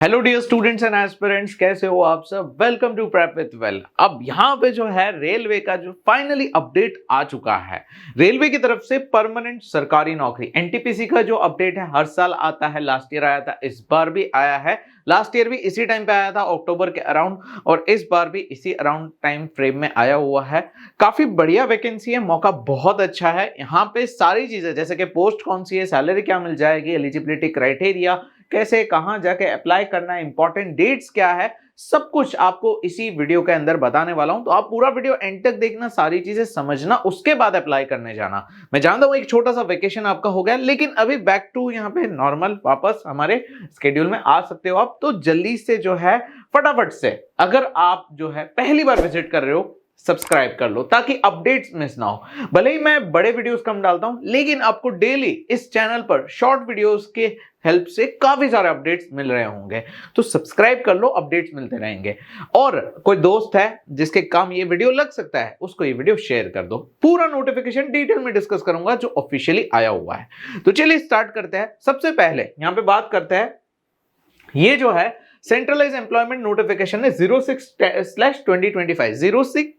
Hello dear students and aspirants, कैसे हो आप सब। Welcome to prep with well. अब यहाँ पे जो है रेलवे का जो फाइनली अपडेट आ चुका है। रेलवे की तरफ से परमानेंट सरकारी नौकरी एनटीपीसी का जो अपडेट है हर साल आता है। लास्ट ईयर आया था, इस बार भी आया है। लास्ट ईयर भी इसी टाइम पे आया था, अक्टूबर के अराउंड, और इस बार भी इसी अराउंड टाइम फ्रेम में आया हुआ है। काफी बढ़िया वैकेंसी है, मौका बहुत अच्छा है। यहाँ पे सारी चीजें जैसे कि पोस्ट कौन सी है, सैलरी क्या मिल जाएगी, एलिजिबिलिटी क्राइटेरिया कैसे, कहां जाके अप्लाई करना है, इंपॉर्टेंट डेट्स क्या है, सब कुछ आपको इसी वीडियो के अंदर बताने वाला हूं। तो आप पूरा वीडियो एंड तक देखना, सारी चीजें समझना, उसके बाद अप्लाई करने जाना। मैं जानता हूं एक छोटा सा वेकेशन आपका हो गया, लेकिन अभी बैक टू यहाँ पे नॉर्मल वापस हमारे स्केड्यूल में आ सकते हो आप। तो जल्दी से जो है फटाफट से, अगर आप जो है पहली बार विजिट कर रहे हो, सब्सक्राइब कर लो ताकि अपडेट्स मिस ना हो। भले ही मैं बड़े वीडियोस कम डालता हूं, लेकिन आपको डेली इस चैनल पर शॉर्ट वीडियोस के हेल्प से काफी सारे अपडेट्स मिल रहे होंगे। तो सब्सक्राइब कर लो, अपडेट्स मिलते रहेंगे। और कोई दोस्त है जिसके काम ये वीडियो लग सकता है, उसको ये वीडियो शेयर कर दो। पूरा नोटिफिकेशन डिटेल में डिस्कस करूंगा जो ऑफिशियली आया हुआ है। तो चलिए स्टार्ट करते हैं। सबसे पहले यहां पे बात करते हैं, ये जो है सेंट्रलाइज एम्प्लॉयमेंट नोटिफिकेशन है 06/2025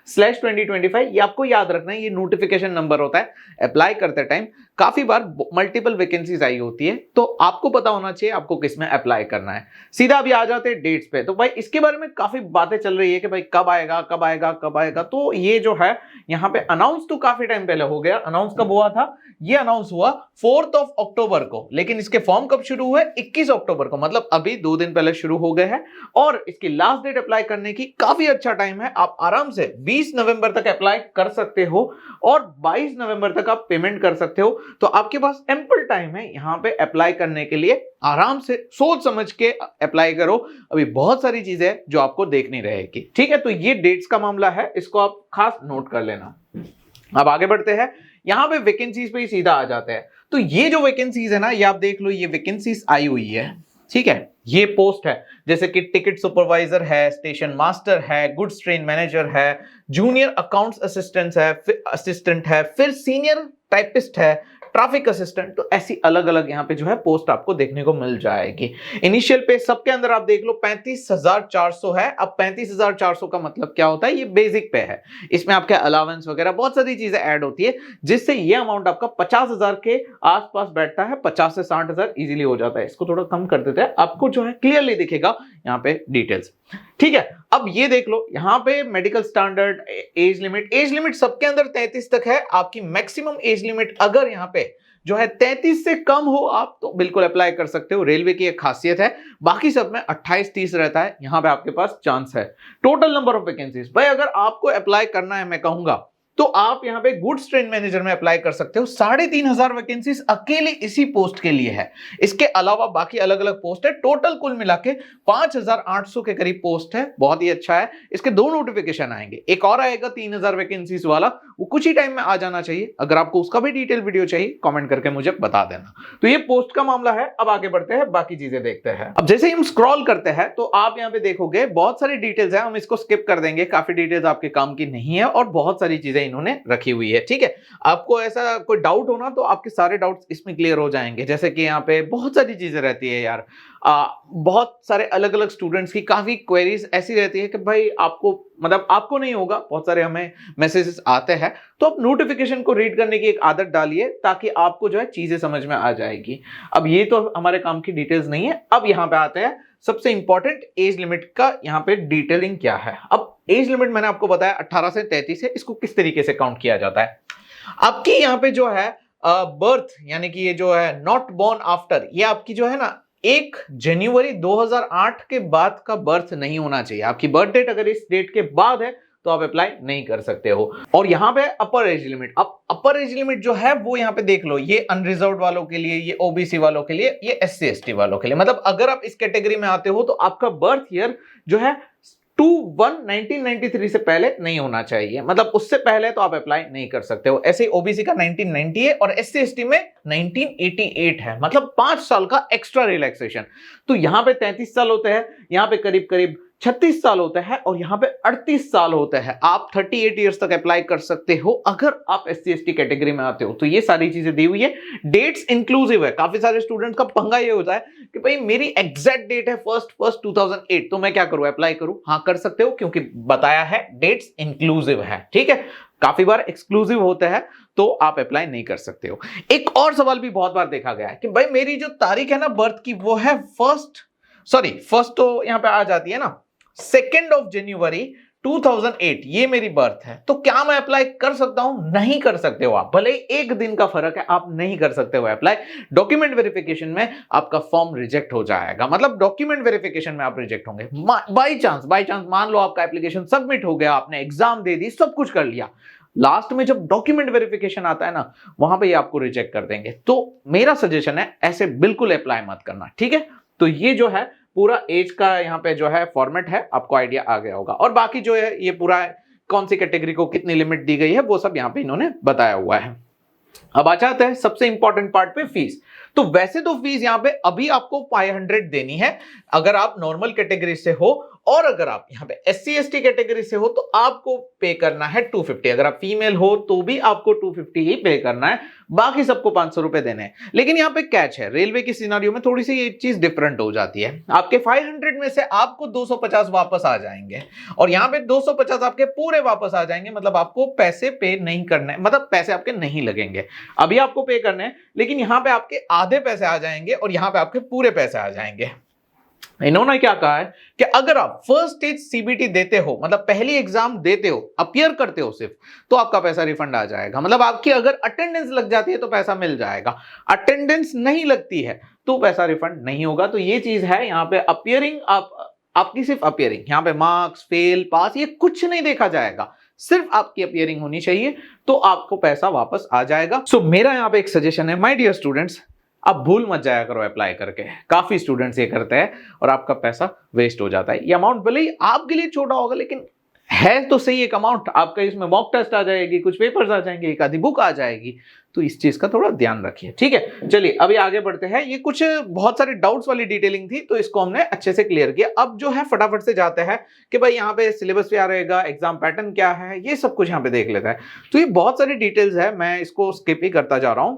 06/2025। ये आपको याद रखना है, ये नोटिफिकेशन नंबर होता है। अप्लाई करते टाइम काफी बार मल्टीपल वैकेंसीज आई होती है, तो आपको पता होना चाहिए आपको किस में अप्लाई करना है। सीधा अभी आ जाते हैं डेट्स पे। तो भाई इसके बारे में काफी बातें चल रही है कि भाई कब आएगा कब आएगा कब आएगा। तो ये जो है यहाँ पे अनाउंस तो काफी टाइम पहले हो गया। अनाउंस कब हुआ था? ये अनाउंस हुआ 4 अक्टूबर को, लेकिन इसके फॉर्म कब शुरू हुए? 21 अक्टूबर को, मतलब अभी 2 दिन पहले शुरू हो गए हैं। और इसकी लास्ट डेट अप्लाई करने की काफी अच्छा टाइम है। आप आराम से 20 नवंबर तक अप्लाई कर सकते हो और 22 नवंबर तक आप पेमेंट कर सकते हो। तो आपके पास एम्पल टाइम है यहाँ पे अप्लाई करने के लिए। आराम से सोच समझ के अप्लाई करो। अभी बहुत सारी चीजें जो आपको देखनी रहेगी, ठीक है। तो ये डेट्स का मामला है, इसको आप खास नोट कर लेना। अब आगे बढ़ते हैं, यहां पे वैकेंसीज पे ही सीधा आ जाते हैं। तो ये जो वैकेंसीज है ना, ये आप देख लो, ये वैकेंसीज आई हुई है, ठीक है। ये पोस्ट है जैसे कि टिकट सुपरवाइजर है, स्टेशन मास्टर है, गुड्स ट्रेन मैनेजर है, जूनियर अकाउंट्स असिस्टेंट है, फिर सीनियर टाइपिस्ट है, ट्रैफिक असिस्टेंट। तो ऐसी अलग अलग यहाँ पे जो है पोस्ट आपको देखने को मिल जाएगी। इनिशियल पे सबके अंदर आप देख लो 35,400 है। अब 35,400 का मतलब क्या होता है? ये बेसिक पे है, इसमें आपके अलावेंस वगैरह बहुत सारी चीजें ऐड होती है, जिससे ये अमाउंट आपका 50,000 के आसपास बैठता है। 50 से 60,000 इजीली हो जाता है। इसको थोड़ा कम कर देते हैं, आपको जो है क्लियरली दिखेगा यहाँ पे डिटेल्स, ठीक है। अब ये देख लो, यहाँ पे मेडिकल स्टैंडर्ड, एज लिमिट सबके अंदर 33 तक है। आपकी मैक्सिमम एज लिमिट अगर यहाँ पे जो है 33 से कम हो आप तो बिल्कुल अप्लाई कर सकते हो। रेलवे की एक खासियत है, बाकी सब में 28-30 रहता है, यहाँ पे आपके पास चांस है। टोटल नंबर ऑफ वैकेंसीज, भाई अगर आपको अप्लाई करना है, मैं कहूंगा तो आप यहाँ पे गुड्स ट्रेन मैनेजर में अप्लाई कर सकते हो। 3,500 वैकेंसीज अकेले इसी पोस्ट के लिए है। इसके अलावा बाकी अलग अलग पोस्ट है। टोटल कुल मिला के 5,800 के करीब पोस्ट है। बहुत ही अच्छा है। इसके 2 नोटिफिकेशन आएंगे, एक और आएगा 3,000 वैकेंसीज वाला, वो कुछ ही टाइम में आ जाना चाहिए। अगर आपको उसका भी डिटेल वीडियो चाहिए, कमेंट करके मुझे बता देना। तो ये पोस्ट का मामला है। अब आगे बढ़ते हैं, बाकी चीजें देखते हैं। अब जैसे ही हम स्क्रॉल करते हैं तो आप यहाँ पे देखोगे बहुत सारी डिटेल्स है, हम इसको स्किप कर देंगे। काफी डिटेल्स आपके काम की नहीं है और बहुत सारी चीजें इन्होंने रखी हुई है, ठीक है। आपको ऐसा कोई डाउट हो ना, तो आपके सारे डाउट्स इसमें क्लियर हो जाएंगे। जैसे कि यहाँ पे बहुत सारी चीजें रहती है यार, बहुत सारे अलग अलग स्टूडेंट्स की काफी क्वेरीज ऐसी रहती है कि भाई आपको, मतलब आपको नहीं होगा, बहुत सारे हमें मैसेजेस आते हैं। तो आप नोटिफिकेशन को रीड करने की एक आदत डालिए ताकि आपको जो है चीजें समझ में आ जाएगी। अब ये तो हमारे काम की डिटेल्स नहीं है। अब यहाँ पे आते हैं सबसे इंपॉर्टेंट, एज लिमिट का यहाँ पे डिटेलिंग क्या है। अब एज लिमिट मैंने आपको बताया 18 से 33 है। इसको किस तरीके से काउंट किया जाता है? आपकी यहाँ पे जो है बर्थ, यानी कि ये जो है नॉट बोर्न आफ्टर, ये आपकी जो है ना 1 जनवरी 2008 के बाद का बर्थ नहीं होना चाहिए। आपकी बर्थ डेट अगर इस डेट के बाद है तो आप अप्लाई नहीं कर सकते हो। और यहाँ पे अपर एज लिमिट, अब अपर एज लिमिट जो है वो यहाँ पे देख लो, ये अनरिजर्व्ड वालों के लिए, ये ओबीसी वालों के लिए, ये एससी एसटी वालों के लिए। मतलब अगर आप इस कैटेगरी में आते हो तो आपका बर्थ ईयर जो है 2/1/1993 से पहले नहीं होना चाहिए। मतलब उससे पहले तो आप अप्लाई नहीं कर सकते हो। ऐसे ओबीसी का 1990 है और एससी एसटी में 1988 है, मतलब 5 साल का एक्स्ट्रा रिलैक्सेशन। तो यहाँ पे 33 साल होते हैं, यहाँ पे करीब करीब 36 साल होता है और यहाँ पे 38 साल होता है। आप 38 ईयर्स तक अप्लाई कर सकते हो अगर आप SC/ST कैटेगरी में आते हो। तो ये सारी चीजें दी हुई है, डेट्स इंक्लूसिव है। काफी सारे स्टूडेंट्स का पंगा ये होता है कि भाई मेरी एग्जैक्ट डेट है 1 तो मैं क्या करूं, अप्लाई करूं? हाँ कर सकते हो, क्योंकि बताया है डेट्स इंक्लूसिव है, ठीक है। काफी बार एक्सक्लूसिव होता है तो आप अप्लाई नहीं कर सकते हो। एक और सवाल भी बहुत बार देखा गया है कि भाई मेरी जो तारीख है ना बर्थ की, वो है फर्स्ट तो यहां पे आ जाती है ना 2 जनवरी 2008, ये मेरी बर्थ है, तो क्या मैं अप्लाई कर सकता हूं? नहीं कर सकते हो आप, भले ही एक दिन का फर्क है, आप नहीं कर सकते हो अप्लाई। डॉक्यूमेंट वेरिफिकेशन में आपका फॉर्म रिजेक्ट हो जाएगा, मतलब डॉक्यूमेंट वेरिफिकेशन में आप रिजेक्ट होंगे। बाई चांस मान लो आपका एप्लीकेशन सबमिट हो गया, आपने एग्जाम दे दी, सब कुछ कर लिया, लास्ट में जब डॉक्यूमेंट वेरिफिकेशन आता है ना, वहां पे ये आपको रिजेक्ट कर देंगे। तो मेरा सजेशन है ऐसे बिल्कुल अप्लाई मत करना, ठीक है। तो ये जो है पूरा एज का यहाँ पे जो है फॉर्मेट है, आपको आइडिया आ गया होगा। और बाकी जो है ये पूरा कौन सी कैटेगरी को कितनी लिमिट दी गई है वो सब यहाँ पे इन्होंने बताया हुआ है। अब आ जाते हैं सबसे इंपॉर्टेंट पार्ट पे, फीस। तो वैसे तो फीस यहाँ पे अभी आपको 500 देनी है अगर आप नॉर्मल कैटेगरी से हो, और अगर आप यहाँ पे SC/ST कैटेगरी से हो तो आपको पे करना है 250। अगर आप फीमेल हो तो भी आपको 250 ही पे करना है, बाकी सबको 500 रुपए देने हैं। लेकिन यहाँ पे कैच है, रेलवे की सिनारियो में थोड़ी सी ये चीज डिफरेंट हो जाती है। आपके 500 में से आपको 250 वापस आ जाएंगे, और यहाँ पे 250 आपके पूरे वापस आ जाएंगे, मतलब आपको पैसे पे नहीं करने, मतलब पैसे आपके नहीं लगेंगे। अभी आपको पे करने हैं, लेकिन यहाँ पे आपके आधे पैसे आ जाएंगे और यहाँ पे आपके पूरे पैसे आ जाएंगे। इन्होंने क्या कहा है कि अगर आप फर्स्ट स्टेज CBT देते हो, मतलब पहली एग्जाम देते हो, अपियर करते हो सिर्फ, तो आपका पैसा रिफंड आ जाएगा। मतलब आपकी अगर अटेंडेंस लग जाती है तो पैसा मिल जाएगा, अटेंडेंस नहीं लगती है तो पैसा रिफंड नहीं होगा। तो ये चीज है यहाँ पे, अपियरिंग आपकी सिर्फ अपियरिंग, यहाँ पे मार्क्स, फेल, पास ये कुछ नहीं देखा जाएगा, सिर्फ आपकी अपियरिंग होनी चाहिए तो आपको पैसा वापस आ जाएगा। सो मेरा यहाँ पे एक सजेशन है, माय डियर स्टूडेंट्स, आप भूल मत जाया करो अप्लाई करके। काफी स्टूडेंट्स ये करते हैं और आपका पैसा वेस्ट हो जाता है। ये अमाउंट भले ही आपके लिए छोटा होगा, लेकिन है तो सही एक अमाउंट। आपका इसमें मॉक टेस्ट आ जाएगी, कुछ पेपर्स आ जाएंगे, एक आधी बुक आ जाएगी, तो इस चीज का थोड़ा ध्यान रखिए, ठीक है। चलिए अभी आगे बढ़ते हैं। ये कुछ बहुत सारे डाउट्स वाली डिटेलिंग थी, तो इसको हमने अच्छे से क्लियर किया। अब जो है फटाफट से जाते हैं कि भाई यहाँ पे सिलेबस क्या रहेगा, एग्जाम पैटर्न क्या है, ये सब कुछ यहाँ पे देख लेता है। तो ये बहुत सारी डिटेल्स है, मैं इसको स्किप ही करता जा रहा हूं,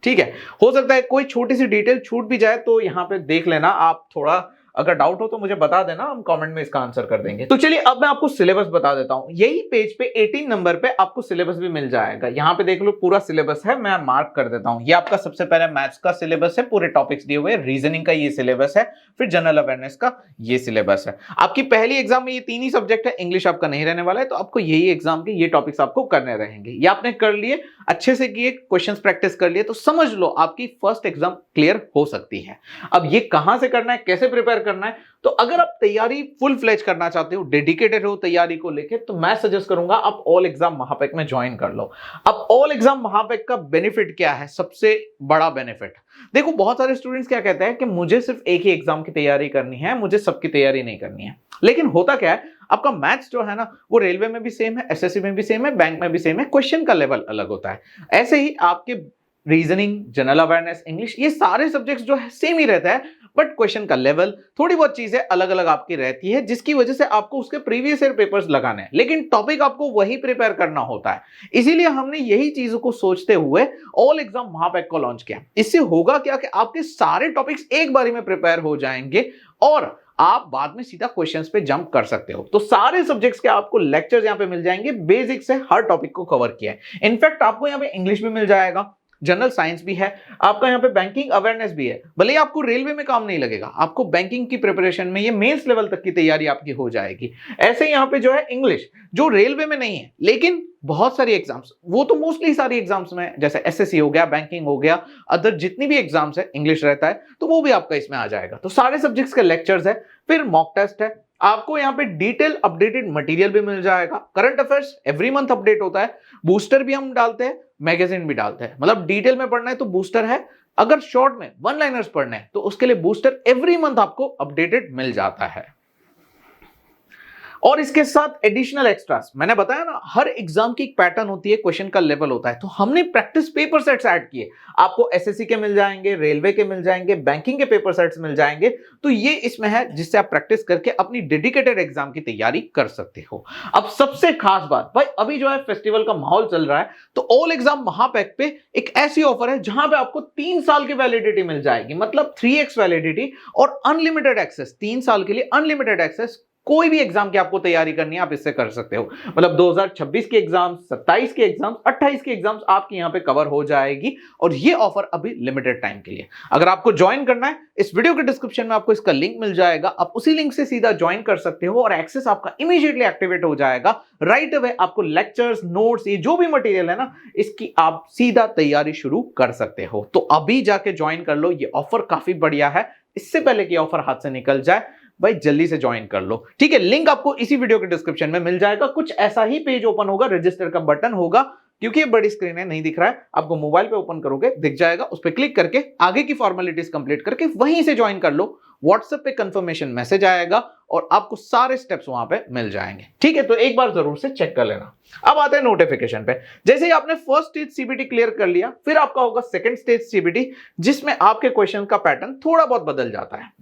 ठीक है। हो सकता है कोई छोटी सी डिटेल छूट भी जाए तो यहाँ पे देख लेना आप, थोड़ा अगर डाउट हो तो मुझे बता देना, हम कमेंट में इसका आंसर कर देंगे। तो चलिए अब मैं आपको सिलेबस बता देता हूं। यही पेज पे 18 नंबर पे आपको सिलेबस भी मिल जाएगा। यहाँ पे देख लो पूरा सिलेबस है, मैं मार्क कर देता हूं। ये आपका सबसे पहले मैथ्स का सिलेबस है, पूरे टॉपिक्स दिए हुए, रीजनिंग का ये सिलेबस है, फिर जनरल अवेयरनेस का ये सिलेबस है। आपकी पहली एग्जाम में ये 3 ही सब्जेक्ट है, इंग्लिश आपका नहीं रहने वाला है, तो आपको यही एग्जाम के ये टॉपिक्स आपको करने रहेंगे। ये आपने कर लिए, अच्छे से किए, क्वेश्चंस प्रैक्टिस कर लिए, तो समझ लो आपकी फर्स्ट एग्जाम क्लियर हो सकती है। अब ये कहां से करना है, कैसे प्रिपेयर करना है, तो अगर आप तैयारी फुल फ्लेज करना चाहते हो, डेडिकेटेड हो तैयारी को लेकर, तो मैं सजेस्ट करूंगा आप ऑल एग्जाम महापैक में ज्वाइन कर लो। अब ऑल एग्जाम महापैक का बेनिफिट क्या है, सबसे बड़ा बेनिफिट देखो, बहुत सारे स्टूडेंट्स क्या कहते हैं कि मुझे सिर्फ एक ही एग्जाम की तैयारी करनी है, मुझे सबकी तैयारी नहीं करनी है। लेकिन होता क्या है, आपका मैथ्स जो है ना वो रेलवे में भी सेम है, SSC में भी सेम है, बैंक में भी सेम है, क्वेश्चन का लेवल अलग होता है। ऐसे ही आपके रीजनिंग, जनरल अवेयरनेस, इंग्लिश, ये सारे सब्जेक्ट्स जो है सेम ही रहता है, बट क्वेश्चन का लेवल, थोड़ी बहुत चीजें अलग अलग आपकी रहती है, जिसकी वजह से आपको उसके प्रीवियस ईयर पेपर्स लगाने हैं, लेकिन टॉपिक आपको वही प्रिपेयर करना होता है। इसीलिए हमने यही चीजों को सोचते हुए ऑल एग्जाम महापैक को लॉन्च किया। इससे होगा क्या कि आपके सारे टॉपिक्स एक बारी में प्रिपेयर हो जाएंगे और आप बाद में सीधा क्वेश्चंस पे जंप कर सकते हो। तो सारे सब्जेक्ट्स के आपको लेक्चर्स यहाँ पे मिल जाएंगे, बेसिक से हर टॉपिक को कवर किया है। इनफैक्ट आपको यहाँ पे इंग्लिश भी मिल जाएगा, जनरल साइंस भी है, आपका यहाँ पे बैंकिंग अवेयरनेस भी है। भले ही आपको रेलवे में काम नहीं लगेगा, आपको बैंकिंग की प्रिपरेशन में ये मेंस लेवल तक की तैयारी आपकी हो जाएगी। ऐसे यहाँ पे जो है इंग्लिश, जो रेलवे में नहीं है, लेकिन बहुत सारी एग्जाम्स, वो तो मोस्टली सारी एग्जाम्स में, जैसे SSC हो गया, बैंकिंग हो गया, अदर जितनी भी एग्जाम्स है इंग्लिश रहता है, तो वो भी आपका इसमें आ जाएगा। तो सारे सब्जेक्ट्स के लेक्चर्स है, फिर मॉक टेस्ट है, आपको यहाँ पे डिटेल अपडेटेड मटेरियल भी मिल जाएगा, current affairs every month update होता है, बूस्टर भी हम डालते हैं, मैगजीन भी डालते हैं। मतलब डिटेल में पढ़ना है तो बूस्टर है, अगर शॉर्ट में वन लाइनर्स पढ़ना है तो उसके लिए बूस्टर एवरी मंथ आपको अपडेटेड मिल जाता है। और इसके साथ एडिशनल एक्स्ट्रास, मैंने बताया ना हर एग्जाम की एक पैटर्न होती है, क्वेश्चन का लेवल होता है, तो हमने प्रैक्टिस पेपर सेट्स ऐड किए। आपको एसएससी के मिल जाएंगे, रेलवे के मिल जाएंगे, बैंकिंग के पेपर सेट्स मिल जाएंगे, तो ये इसमें है जिससे आप प्रैक्टिस करके अपनी डेडिकेटेड एग्जाम की तैयारी कर सकते हो। अब सबसे खास बात भाई, अभी जो है फेस्टिवल का माहौल चल रहा है, तो ऑल एग्जाम महापैक पे एक ऐसी ऑफर है जहां पे आपको 3 साल की वैलिडिटी मिल जाएगी, मतलब 3x वैलिडिटी और अनलिमिटेड एक्सेस, 3 साल के लिए अनलिमिटेड एक्सेस। कोई भी एग्जाम की आपको तैयारी करनी है आप इससे कर सकते हो, मतलब 2026 के एग्जाम, 27 के एग्जाम, 28 के एग्जाम्स आपकी यहां पे कवर हो जाएगी। और ये ऑफर अभी लिमिटेड टाइम के लिए। अगर आपको ज्वाइन करना है, इस वीडियो के डिस्क्रिप्शन में आपको इसका लिंक मिल जाएगा, आप उसी लिंक से सीधा ज्वाइन कर सकते हो और एक्सेस आपका इमीडिएटली एक्टिवेट हो जाएगा। राइट अवे आपको लेक्चर्स, नोट्स, ये जो भी मटेरियल है ना, इसकी आप सीधा तैयारी शुरू कर सकते हो। तो अभी जाके ज्वाइन कर लो, ये ऑफर काफी बढ़िया है। इससे पहले कि ऑफर हाथ से निकल जाए भाई जल्दी से ज्वाइन कर लो, ठीक है। लिंक आपको इसी वीडियो के डिस्क्रिप्शन में मिल जाएगा। कुछ ऐसा ही पेज ओपन होगा, रजिस्टर का बटन होगा, क्योंकि ये बड़ी स्क्रीन है नहीं दिख रहा है आपको, मोबाइल पे ओपन करोगे दिख जाएगा, उस पर क्लिक करके आगे की फॉर्मेलिटीज कंप्लीट करके वहीं से ज्वाइन कर लो। व्हाट्सएप पे कंफर्मेशन मैसेज आएगा और आपको सारे स्टेप्स वहां पे मिल जाएंगे, ठीक है। तो एक बार जरूर से चेक कर लेना। अब आते हैं नोटिफिकेशन पे। जैसे ही आपने फर्स्ट स्टेज सीबीटी क्लियर कर लिया, फिर आपका होगा सेकंड स्टेज सीबीटी, जिसमें आपके क्वेश्चन का पैटर्न थोड़ा बहुत बदल जाता है।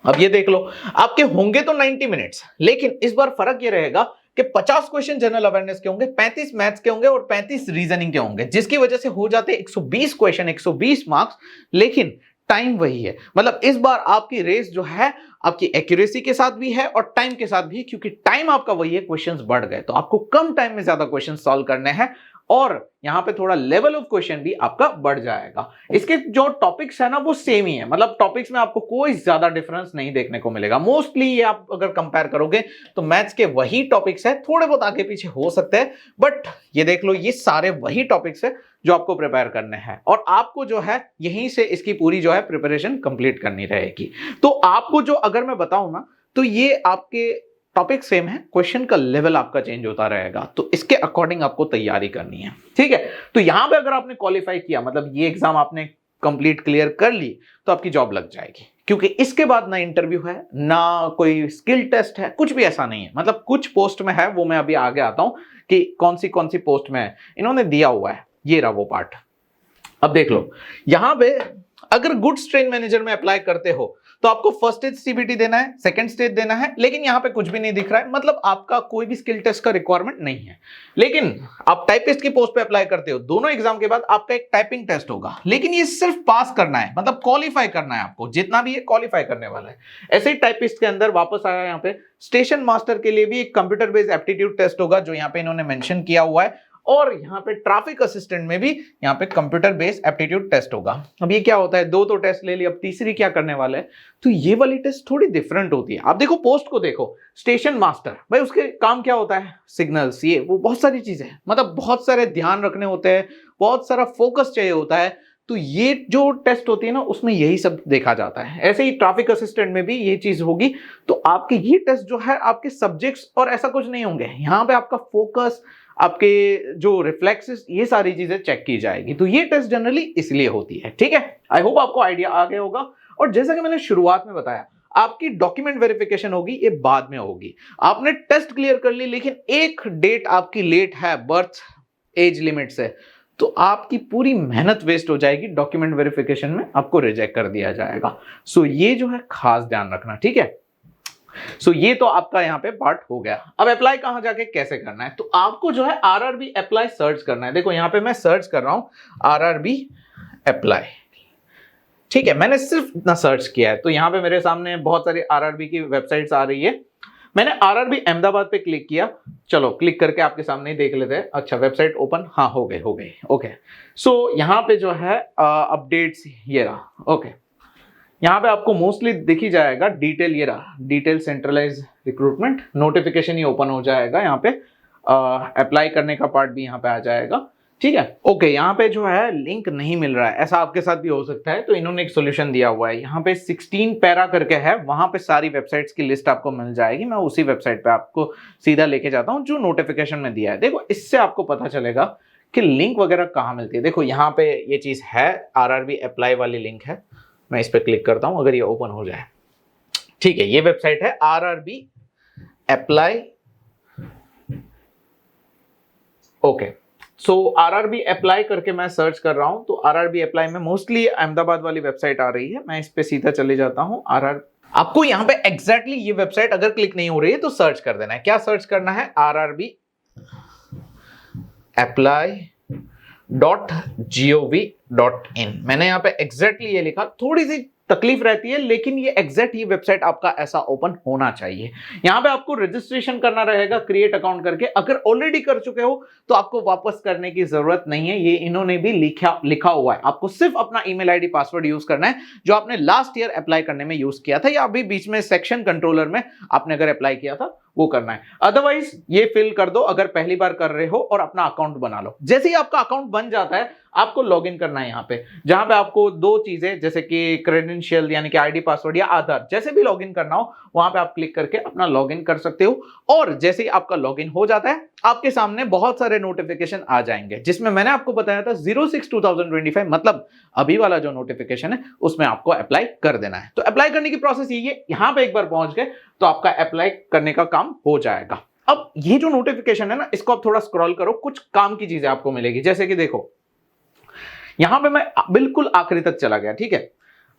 अब ये देख लो, आपके होंगे तो 90 मिनट्स, लेकिन इस बार फर्क ये रहेगा कि 50 क्वेश्चन जनरल अवेयरनेस के होंगे, 35 मैथ्स के होंगे और 35 रीजनिंग के होंगे, जिसकी वजह से हो जाते 120 क्वेश्चन, 120 मार्क्स, लेकिन टाइम वही है। मतलब इस बार आपकी रेस जो है आपकी एक्यूरेसी के साथ भी है और टाइम के साथ भी, क्योंकि टाइम आपका वही है, क्वेश्चंस बढ़ गए, तो आपको कम टाइम में ज्यादा क्वेश्चन सॉल्व करने हैं और यहां पे थोड़ा लेवल ऑफ क्वेश्चन भी आपका बढ़ जाएगा। इसके जो टॉपिक्स है ना वो सेम ही है, मतलब टॉपिक्स में आपको कोई ज्यादा डिफरेंस नहीं देखने को मिलेगा। मोस्टली ये आप अगर कंपेयर करोगे तो मैथ्स के वही टॉपिक्स है, थोड़े बहुत आगे पीछे हो सकते हैं, बट ये देख लो ये सारे वही टॉपिक्स है जो आपको प्रिपेयर करने हैं और आपको जो है यहीं से इसकी पूरी जो है प्रिपरेशन कंप्लीट करनी रहेगी। तो आपको जो अगर मैं बताऊं ना, तो ये आपके टॉपिक सेम है, क्वेश्चन का लेवल आपका चेंज होता रहेगा, तो इसके अकॉर्डिंग आपको तैयारी करनी है, ठीक है। तो यहां पे अगर आपने क्वालिफाई किया, मतलब ये एग्जाम आपने कंप्लीट क्लियर कर ली, तो आपकी जॉब लग जाएगी, क्योंकि इसके बाद ना इंटरव्यू है ना कोई स्किल टेस्ट है, कुछ भी ऐसा नहीं है। मतलब कुछ पोस्ट में है, वो मैं अभी आगे आता हूं कि कौन सी पोस्ट में है, इन्होंने दिया हुआ है, ये रहा वो पार्ट। अब देख लो, यहां पे अगर गुड्स ट्रेन मैनेजर में अप्लाई करते हो तो आपको फर्स्ट स्टेज सीबीटी देना है, सेकंड स्टेज देना है, लेकिन यहां पे कुछ भी नहीं दिख रहा है, मतलब आपका कोई भी स्किल टेस्ट का रिक्वायरमेंट नहीं है। लेकिन आप टाइपिस्ट की पोस्ट पे अप्लाई करते हो, दोनों एग्जाम के बाद आपका एक टाइपिंग टेस्ट होगा, लेकिन ये सिर्फ पास करना है, मतलब क्वालिफाई करना है आपको, जितना भी ये क्वालिफाई करने वाला है। ऐसे ही टाइपिस्ट के अंदर वापस आया यहाँ पे स्टेशन मास्टर के लिए भी एक कंप्यूटर बेस्ड एप्टीट्यूड टेस्ट होगा, जो यहाँ पे इन्होंने मेंशन किया हुआ है, और यहाँ पे ट्रैफिक असिस्टेंट में भी यहाँ पे कंप्यूटर बेस्ड एप्टीट्यूड टेस्ट होगा। अब ये क्या होता है, दो तो टेस्ट ले ली, अब तीसरी क्या करने वाले हैं, तो ये वाली टेस्ट थोड़ी डिफरेंट होती है। आप देखो पोस्ट को देखो, स्टेशन मास्टर, भाई उसके काम क्या होता है, सिग्नल्स, ये वो बहुत सारी चीजें, मतलब बहुत सारे ध्यान रखने होते हैं, बहुत सारा फोकस चाहिए होता है, तो ये जो टेस्ट होती है ना उसमें यही सब देखा जाता है। ऐसे ही ट्रैफिक असिस्टेंट में भी ये चीज होगी, तो आपके ये टेस्ट जो है आपके सब्जेक्ट्स और ऐसा कुछ नहीं होंगे, यहाँ पे आपका फोकस, आपके जो रिफ्लेक्सेस, ये सारी चीजें चेक की जाएगी। तो ये टेस्ट जनरली इसलिए होती है, ठीक है। आई होप आपको आइडिया आ गया होगा। और जैसा कि मैंने शुरुआत में बताया, आपकी डॉक्यूमेंट वेरिफिकेशन होगी, ये बाद में होगी। आपने टेस्ट क्लियर कर ली, लेकिन एक डेट आपकी लेट है बर्थ एज लिमिट से, तो आपकी पूरी मेहनत वेस्ट हो जाएगी, डॉक्यूमेंट वेरिफिकेशन में आपको रिजेक्ट कर दिया जाएगा। सो ये जो है खास ध्यान रखना, ठीक है। सो ये तो आपका यहाँ पे पार्ट हो गया। अब अप्लाई कहां जाके कैसे करना है, तो आपको जो है आरआरबी अप्लाई सर्च करना है। देखो यहाँ पे मैं सर्च कर रहा हूं आरआरबी अप्लाई, ठीक है, मैंने सिर्फ इतना सर्च किया है, तो यहाँ पे मेरे सामने बहुत सारी आरआरबी की वेबसाइट्स आ रही है। मैंने आरआरबी अहमदाबाद पे क्लिक किया, चलो क्लिक करके आपके सामने ही देख लेते हैं। अच्छा, वेबसाइट ओपन, हाँ हो गई ओके। सो यहाँ पे जो है अपडेट्स, ये रहा, ओके। यहाँ पे आपको मोस्टली दिख ही जाएगा डिटेल, ये रहा डिटेल सेंट्रलाइज रिक्रूटमेंट, नोटिफिकेशन ही ओपन हो जाएगा। यहाँ पे अप्लाई करने का पार्ट भी यहाँ पे आ जाएगा, ठीक है। ओके, यहाँ पे जो है लिंक नहीं मिल रहा है, ऐसा आपके साथ भी हो सकता है, तो इन्होंने एक सोल्यूशन दिया हुआ है। यहाँ पे 16 पैरा करके है, वहां पे सारी वेबसाइट्स की लिस्ट आपको मिल जाएगी। मैं उसी वेबसाइट पे आपको सीधा लेके जाता हूँ जो नोटिफिकेशन में दिया है। देखो, इससे आपको पता चलेगा कि लिंक वगैरह कहाँ मिलती है। देखो यहाँ पे ये चीज है, आरआरबी अप्लाई वाली लिंक है, मैं इस पर क्लिक करता हूं, अगर ये ओपन हो जाए, ठीक है। ये वेबसाइट है आरआरबी अप्लाई, ओके। सो आरआरबी अप्लाई करके मैं सर्च कर रहा हूं, तो आरआरबी अप्लाई में मोस्टली अहमदाबाद वाली वेबसाइट आ रही है। मैं इस पे सीधा चले जाता हूं। आपको यहां पे एग्जैक्टली ये वेबसाइट अगर क्लिक नहीं हो रही है तो सर्च कर देना है। क्या सर्च करना है? RRB apply.gov.in। मैंने यहाँ पे एग्जैक्टली ये लिखा, थोड़ी सी तकलीफ रहती है लेकिन ये एग्जैक्ट ही वेबसाइट आपका ऐसा ओपन होना चाहिए। यहाँ पे आपको रजिस्ट्रेशन करना रहेगा क्रिएट अकाउंट करके। अगर ऑलरेडी कर चुके हो तो आपको वापस करने की जरूरत नहीं है, ये इन्होंने भी लिखा हुआ है। आपको सिर्फ अपना ईमेल आईडी पासवर्ड यूज करना है जो आपने लास्ट ईयर अप्लाई करने में यूज किया था या अभी बीच में सेक्शन कंट्रोलर में आपने अगर अप्लाई किया था वो करना है। अदरवाइज ये फिल कर दो अगर पहली बार कर रहे हो और अपना अकाउंट बना लो। जैसे ही आपका अकाउंट बन जाता है आपको लॉगिन करना है यहाँ पे, जहां पे आपको दो चीजें जैसे कि क्रेडेंशियल यानी कि आईडी पासवर्ड या आधार, जैसे भी लॉगिन करना हो वहां पे आप क्लिक करके अपना लॉगिन कर सकते हो। और जैसे ही आपका लॉगिन हो जाता है आपके सामने बहुत सारे नोटिफिकेशन आ जाएंगे, जिसमें मैंने आपको बताया था 06/2025 मतलब अभी वाला जो नोटिफिकेशन है उसमें आपको अप्लाई कर देना है। तो अप्लाई करने की प्रोसेस यही है, यहां पे एक बार पहुंच गए तो आपका अप्लाई करने का काम हो जाएगा। अब ये जो नोटिफिकेशन है ना, इसको आप थोड़ा स्क्रॉल करो, कुछ काम की चीजें आपको मिलेगी। जैसे कि देखो यहां पे मैं बिल्कुल आखिरी तक चला गया, ठीक है।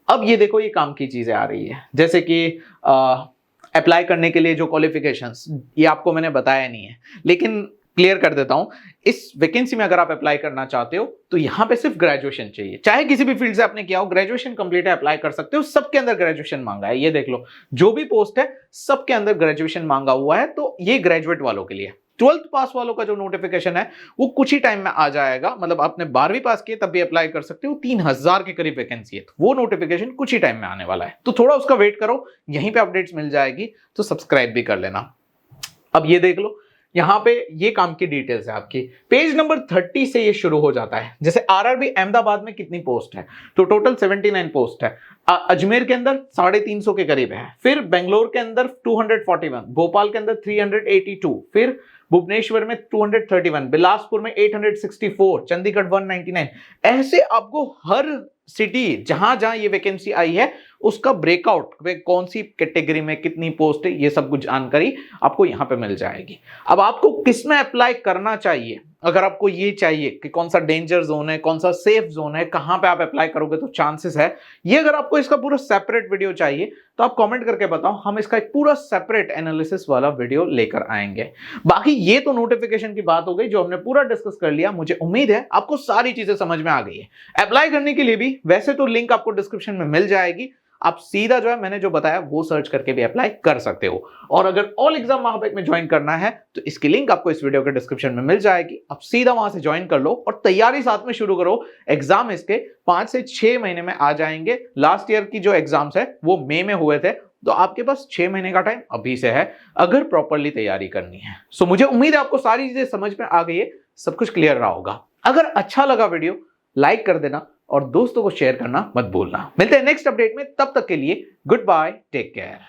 अब ये देखो ये काम की चीजें आ रही है, जैसे कि अप्लाई करने के लिए जो क्वालिफिकेशंस, ये आपको मैंने बताया नहीं है लेकिन क्लियर कर देता हूं। इस वैकेंसी में अगर आप अप्लाई करना चाहते हो तो यहां पे सिर्फ ग्रेजुएशन चाहिए, चाहे किसी भी फील्ड से आपने किया हो, ग्रेजुएशन कंप्लीट है अप्लाई कर सकते हो। सबके अंदर ग्रेजुएशन मांगा है, ये देख लो जो भी पोस्ट है सबके अंदर ग्रेजुएशन मांगा हुआ है। तो ये ग्रेजुएट वालों के लिए। 12th पास वालों का जो नोटिफिकेशन है वो कुछ ही टाइम में आ जाएगा, मतलब आपने 12वीं पास किए तब भी अप्लाई कर सकते हो। 3000 के करीब वैकेंसी है, तो वो नोटिफिकेशन कुछ ही टाइम में आने वाला है, तो थोड़ा उसका वेट करो, यहीं पे अपडेट्स मिल जाएगी, तो सब्सक्राइब भी कर लेना। अब ये देख लो यहां पे ये काम की डिटेल्स है आपकी। पेज नंबर 30 से ये शुरू हो जाता है। जैसे आरआरबी अहमदाबाद में कितनी पोस्ट है, तो टोटल 79 पोस्ट है। अजमेर के अंदर 350 के करीब है, फिर बेंगलोर के अंदर 241, भोपाल के अंदर 382, फिर भुवनेश्वर में 231, बिलासपुर में 864, चंडीगढ़ 199। ऐसे आपको हर सिटी जहां जहां ये वैकेंसी आई है उसका ब्रेकआउट, कौन सी कैटेगरी में कितनी पोस्ट है, ये सब कुछ जानकारी आपको यहां पे मिल जाएगी। अब आपको किस में अप्लाई करना चाहिए, अगर आपको ये चाहिए कि कौन सा डेंजर जोन है, कौन सा सेफ जोन है, कहां पे आप अप्लाई करोगे तो चांसेस है, ये अगर आपको इसका पूरा सेपरेट वीडियो चाहिए तो आप कमेंट करके बताओ, हम इसका एक पूरा सेपरेट एनालिसिस वाला वीडियो लेकर आएंगे। बाकी ये तो नोटिफिकेशन की बात हो गई जो हमने पूरा डिस्कस कर लिया। मुझे उम्मीद है आपको सारी चीजें समझ में आ गई है। अप्लाई करने के लिए भी वैसे तो लिंक आपको डिस्क्रिप्शन में मिल जाएगी, आप सीधा जो है मैंने जो बताया वो सर्च करके भी अप्लाई कर सकते हो। और अगर ऑल एग्जाम महाबैक में ज्वाइन करना है तो इसकी लिंक आपको इस वीडियो के डिस्क्रिप्शन में मिल जाएगी, आप सीधा वहां से ज्वाइन कर लो और तैयारी साथ में शुरू करो। एग्जाम इसके 5 से 6 महीने में आ जाएंगे। लास्ट ईयर की जो एग्जाम्स है वो मई में हुए थे, तो आपके पास 6 महीने का टाइम अभी से है अगर प्रॉपरली तैयारी करनी है। सो मुझे उम्मीद है आपको सारी चीजें समझ में आ गई है, सब कुछ क्लियर रहा होगा। अगर अच्छा लगा वीडियो लाइक कर देना और दोस्तों को शेयर करना मत भूलना। मिलते हैं नेक्स्ट अपडेट में, तब तक के लिए गुड बाय, टेक केयर।